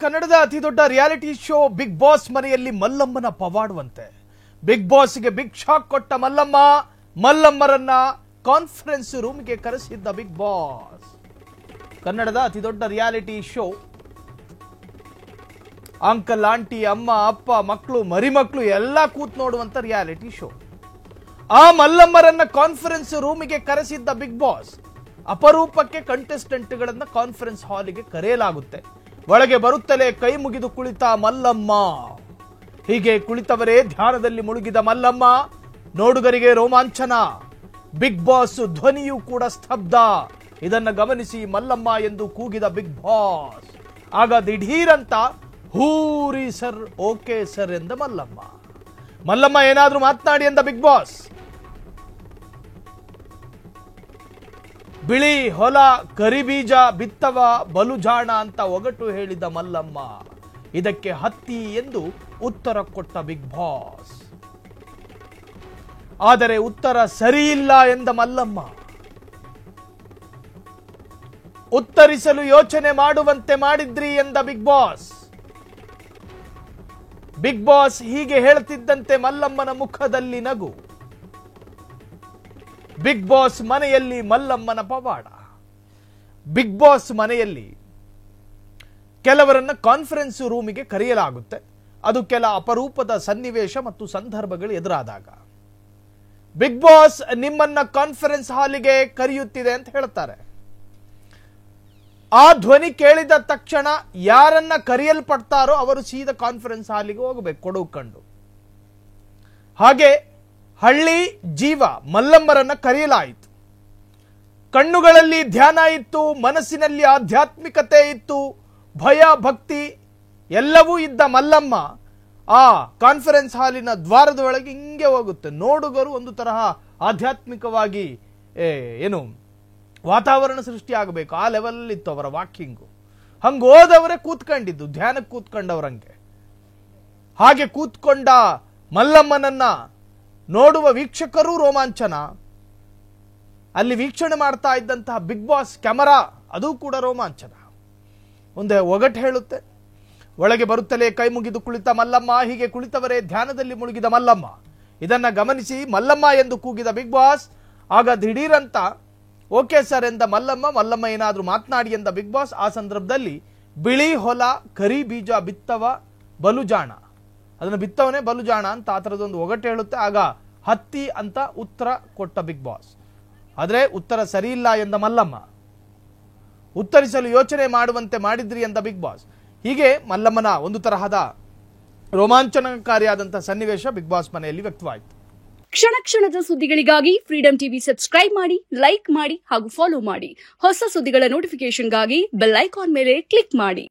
ಕನ್ನಡದ ಅತಿದೊಡ್ಡ reality show Bigg boss ಮನೆಯಲ್ಲಿ ಮಲ್ಲಮ್ಮನ ಪವಾಡುವಂತೆ. ಬಿಗ್ ಬಾಸ್ಗೆ ಬಿಗ್ ಶಾಕ್ ಕೊಟ್ಟ ಮಲ್ಲಮ್ಮರನ್ನ ಕಾನ್ಫರೆನ್ಸ್ ರೂಮ್ಗೆ ಕರೆಸಿದ್ದ ಬಿಗ್ ಬಾಸ್. ಕನ್ನಡದ ಅತಿದೊಡ್ಡ ರಿಯಾಲಿಟಿ ಶೋ ಅಂಕಲ್ ಆಂಟಿ ಅಮ್ಮ ಅಪ್ಪ ಮಕ್ಕಳು ಮರಿಮಕ್ಕಳು ಎಲ್ಲ ಕೂತ್ ನೋಡುವಂತ ರಿಯಾಲಿಟಿ ಶೋ. ಆ ಮಲ್ಲಮ್ಮರನ್ನ ಕಾನ್ಫರೆನ್ಸ್ ರೂಮಿಗೆ ಕರೆಸಿದ್ದ ಬಿಗ್ ಬಾಸ್. ಅಪರೂಪಕ್ಕೆ ಕಂಟೆಸ್ಟೆಂಟ್ಗಳನ್ನ ಕಾನ್ಫರೆನ್ಸ್ ಹಾಲಿಗೆ ಕರೆಯಲಾಗುತ್ತೆ. ಒಳಗೆ ಬರುತ್ತಲೇ ಕೈ ಮುಗಿದು ಕುಳಿತ ಮಲ್ಲಮ್ಮ. ಹೀಗೆ ಕುಳಿತವರೇ ಧ್ಯಾನದಲ್ಲಿ ಮುಳುಗಿದ ಮಲ್ಲಮ್ಮ. ನೋಡುಗರಿಗೆ ರೋಮಾಂಚನ. ಬಿಗ್ ಬಾಸ್ ಧ್ವನಿಯೂ ಕೂಡ ಸ್ತಬ್ಧ. ಇದನ್ನ ಗಮನಿಸಿ ಮಲ್ಲಮ್ಮ ಎಂದು ಕೂಗಿದ ಬಿಗ್ ಬಾಸ್. ಆಗ ದಿಢೀರಂತ ಹೂರಿ ಸರ್, ಓಕೆ ಸರ್ ಎಂದ ಮಲ್ಲಮ್ಮ ಏನಾದ್ರೂ ಮಾತನಾಡಿ ಎಂದ ಬಿಗ್ ಬಾಸ್. ಬಿಳಿ ಹೊಲ ಕರಿಬೀಜ ಬಿತ್ತವ ಬಲು ಜಾಣ ಅಂತ ಒಗಟು ಹೇಳಿದ ಮಲ್ಲಮ್ಮ. ಇದಕ್ಕೆ ಹತ್ತಿ ಎಂದು ಉತ್ತರ ಕೊಟ್ಟ ಬಿಗ್ ಬಾಸ್. ಆದರೆ ಉತ್ತರ ಸರಿಯಿಲ್ಲ ಎಂದ ಮಲ್ಲಮ್ಮ. ಉತ್ತರಿಸಲು ಯೋಚನೆ ಮಾಡುವಂತೆ ಮಾಡಿದ್ರಿ ಎಂದ ಬಿಗ್ ಬಾಸ್. ಬಿಗ್ ಬಾಸ್ ಹೀಗೆ ಹೇಳುತ್ತಿದ್ದಂತೆ ಮಲ್ಲಮ್ಮನ ಮುಖದಲ್ಲಿ ನಗು. ಬಿಗ್ ಬಾಸ್ ಮನೆಯಲ್ಲಿ ಮಲ್ಲಮ್ಮನ ಪವಾಡ. ಬಿಗ್ ಬಾಸ್ ಮನೆಯಲ್ಲಿ ಕೆಲವರನ್ನ ಕಾನ್ಫರೆನ್ಸ್ ರೂಮಿಗೆ ಕರೆಯಲಾಗುತ್ತೆ. ಅದು ಕೆಲ ಅಪರೂಪದ ಸನ್ನಿವೇಶ ಮತ್ತು ಸಂದರ್ಭಗಳು ಎದುರಾದಾಗ ಬಿಗ್ ಬಾಸ್ ನಿಮ್ಮನ್ನ ಕಾನ್ಫರೆನ್ಸ್ ಹಾಲಿಗೆ ಕರೆಯುತ್ತಿದೆ ಅಂತ ಹೇಳ್ತಾರೆ. ಆ ಧ್ವನಿ ಕೇಳಿದ ತಕ್ಷಣ ಯಾರನ್ನ ಕರೆಯಲ್ಪಡ್ತಾರೋ ಅವರು ಸೀದಾ ಕಾನ್ಫರೆನ್ಸ್ ಹಾಲಿಗೆ ಹೋಗಬೇಕು ಕೊಡು ಕಂಡು. ಹಾಗೆ ಹಳ್ಳಿ ಜೀವ ಮಲ್ಲಮ್ಮರನ್ನ ಕರೆಯಲಾಯಿತು. ಕಣ್ಣುಗಳಲ್ಲಿ ಧ್ಯಾನ ಇತ್ತು, ಮನಸ್ಸಿನಲ್ಲಿ ಆಧ್ಯಾತ್ಮಿಕತೆ ಇತ್ತು, ಭಯ ಭಕ್ತಿ ಎಲ್ಲವೂ ಇದ್ದ ಮಲ್ಲಮ್ಮ ಆ ಕಾನ್ಫರೆನ್ಸ್ ಹಾಲಿನ ದ್ವಾರದ ಒಳಗೆ ಹಿಂಗೆ ಹೋಗುತ್ತೆ. ನೋಡುಗರು ಒಂದು ತರಹ ಆಧ್ಯಾತ್ಮಿಕವಾಗಿ ಏನು ವಾತಾವರಣ ಸೃಷ್ಟಿಯಾಗಬೇಕು ಆ ಲೆವೆಲ್ ಇತ್ತು ಅವರ ವಾಕಿಂಗು. ಹಂಗ ಹೋದವರೇ ಕೂತ್ಕೊಂಡಿದ್ದು, ಧ್ಯಾನಕ್ಕೆ ಕೂತ್ಕೊಂಡವ್ರಂಗೆ. ಹಾಗೆ ಕೂತ್ಕೊಂಡ ಮಲ್ಲಮ್ಮನನ್ನ ನೋಡುವ ವೀಕ್ಷಕರು ರೋಮಾಂಚನ. ಅಲ್ಲಿ ವೀಕ್ಷಣೆ ಮಾಡ್ತಾ ಇದ್ದಂತಹ ಬಿಗ್ ಬಾಸ್ ಕ್ಯಾಮರಾ ಅದು ಕೂಡ ರೋಮಾಂಚನ. ಒಂದೇ ಒಗಟು ಹೇಳುತ್ತೆ. ಒಳಗೆ ಬರುತ್ತಲೇ ಕೈ ಮುಗಿದು ಕುಳಿತ ಮಲ್ಲಮ್ಮ. ಹೀಗೆ ಕುಳಿತವರೇ ಧ್ಯಾನದಲ್ಲಿ ಮುಳುಗಿದ ಮಲ್ಲಮ್ಮ. ಇದನ್ನ ಗಮನಿಸಿ ಮಲ್ಲಮ್ಮ ಎಂದು ಕೂಗಿದ ಬಿಗ್ ಬಾಸ್. ಆಗ ದಿಢೀರಂತ ಓಕೆ ಸರ್ ಎಂದ ಮಲ್ಲಮ್ಮ ಏನಾದ್ರೂ ಮಾತನಾಡಿ ಎಂದ ಬಿಗ್ ಬಾಸ್. ಆ ಸಂದರ್ಭದಲ್ಲಿ ಬಿಳಿ ಹೊಲ ಕರಿ ಬೀಜ ಬಿತ್ತವ ಬಲು ಜಾಣ, ಅದನ್ನು ಬಿತ್ತವನೇ ಬಲು ಜಾಣ ಅಂತ ಆ ಥರದೊಂದು ಒಗಟು ಹೇಳುತ್ತೆ. ಆಗ ಹತ್ತಿ ಅಂತ ಉತ್ತರ ಕೊಟ್ಟ ಬಿಗ್ ಬಾಸ್. ಆದರೆ ಉತ್ತರ ಸರಿಯಿಲ್ಲ ಎಂದ ಮಲ್ಲಮ್ಮ. ಉತ್ತರಿಸಲು ಯೋಚನೆ ಮಾಡುವಂತೆ ಮಾಡಿದ್ರಿ ಎಂದ ಬಿಗ್ ಬಾಸ್. ಹೀಗೆ ಮಲ್ಲಮ್ಮನ ಒಂದು ತರಹದ ರೋಮಾಂಚನಕಾರಿಯಾದಂತಹ ಸನ್ನಿವೇಶ ಬಿಗ್ ಬಾಸ್ ಮನೆಯಲ್ಲಿ ವ್ಯಕ್ತವಾಯಿತು. ಕ್ಷಣ ಕ್ಷಣದ ಸುದ್ದಿಗಳಿಗಾಗಿ ಫ್ರೀಡಂ ಟಿವಿ ಸಬ್ಸ್ಕ್ರೈಬ್ ಮಾಡಿ, ಲೈಕ್ ಮಾಡಿ ಹಾಗೂ ಫಾಲೋ ಮಾಡಿ. ಹೊಸ ಸುದ್ದಿಗಳ ನೋಟಿಫಿಕೇಶನ್ಗಾಗಿ ಬೆಲ್ ಐಕಾನ್ ಮೇಲೆ ಕ್ಲಿಕ್ ಮಾಡಿ.